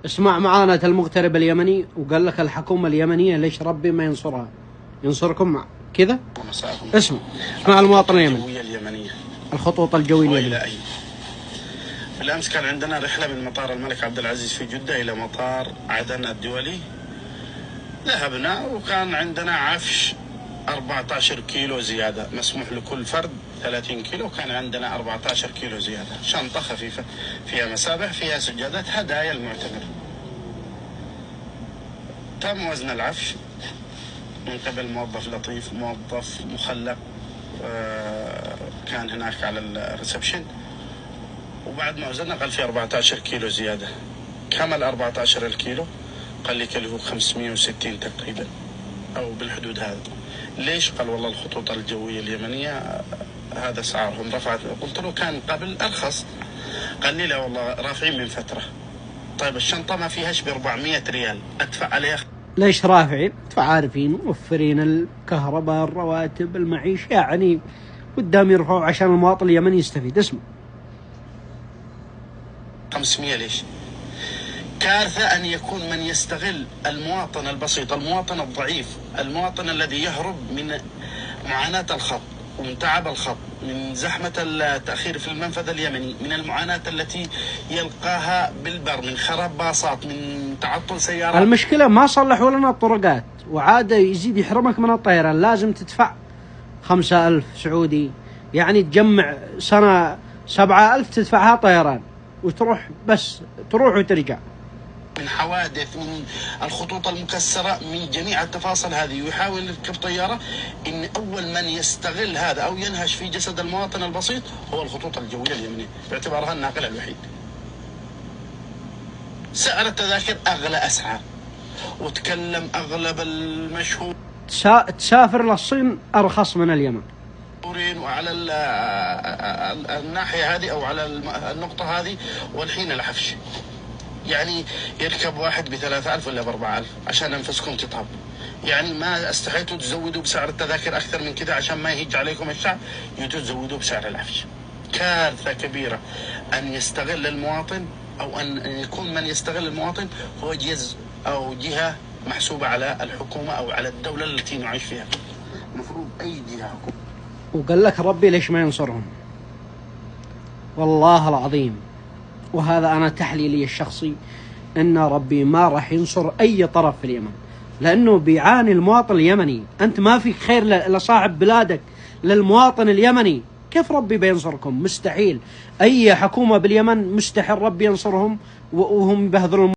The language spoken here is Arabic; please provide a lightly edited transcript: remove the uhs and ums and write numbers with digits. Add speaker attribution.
Speaker 1: اسمع معاناة المغترب اليمني، وقال لك الحكومة اليمنية ليش ربي ما ينصرها؟ ينصركم كذا؟ اسمع المواطن اليمني. الخطوط الجوية اليمنية.
Speaker 2: بالأمس كان عندنا رحلة من مطار الملك عبد العزيز في جدة إلى مطار عدن الدولي. ذهبنا وكان عندنا عفش 14 كيلو زيادة، مسموح لكل فرد 30 كيلو، كان عندنا 14 كيلو زيادة. شنطة خفيفة فيها مسابح، فيها سجادات، هدايا المعتمر. تم وزن العفش من قبل موظف لطيف، موظف مخلق كان هناك على الريسبشن، وبعد ما وزننا قال في 14 كيلو زيادة. كمل 14 الكيلو، قال لي كلفه 560 تقريبا أو بالحدود هذا. ليش؟ قال والله الخطوط الجوية اليمنية هذا سعرهم رفعت. قلت له كان قبل أرخص. قال لي لا والله رافعين من فترة. طيب الشنطة ما فيهاش ب 400 ريال أدفع عليها.
Speaker 1: ليش رافعين؟ عارفين موفرين الكهرباء، الرواتب، المعيشة، يعني قدام يرفعوا عشان المواطن اليمني يستفيد. اسمع
Speaker 2: 500. ليش؟ كارثة أن يكون من يستغل المواطن البسيط، المواطن الضعيف، المواطن الذي يهرب من معاناة الخط ومن تعب الخط، من زحمة التأخير في المنفذ اليمني، من المعاناة التي يلقاها بالبر، من خراب باصات، من تعطل سيارات.
Speaker 1: المشكلة ما صلحوا لنا الطرقات، وعاد يزيد يحرمك من الطيران، لازم تدفع 5000 سعودي، يعني تجمع سنة 7000 تدفعها طيران وتروح، بس تروح وترجع.
Speaker 2: من حوادث، من الخطوط المكسرة، من جميع التفاصيل هذه، ويحاول يركب طيارة. إن أول من يستغل هذا أو ينهش في جسد المواطن البسيط هو الخطوط الجوية اليمنية، باعتبارها الناقل الوحيد. سعر التذاكر أغلى أسعار، وتكلم أغلب المشهور
Speaker 1: تسافر للصين أرخص من اليمن.
Speaker 2: وعلى الناحية هذه أو على النقطة هذه، والحين العفش يعني يركب واحد ب3000 ولا ب4000 عشان أنفسكم تطاب. يعني ما استحيتوا تزودوا بسعر التذاكر أكثر من كذا عشان ما يهج عليكم الشعب، تزودوا بسعر العفش. كارثة كبيرة أن يستغل المواطن، أو أن يكون من يستغل المواطن هو جهة أو جهة محسوبة على الحكومة أو على الدولة التي نعيش فيها. المفروض أي جهة حكومة.
Speaker 1: وقال لك ربي ليش ما ينصرهم؟ والله العظيم، وهذا أنا تحليلي الشخصي، إن ربي ما راح ينصر أي طرف في اليمن، لأنه بيعاني المواطن اليمني. أنت ما فيك خير لصاحب بلادك، للمواطن اليمني. كيف ربي بينصركم؟ مستحيل. أي حكومة باليمن مستحيل ربي ينصرهم، وهم بهذول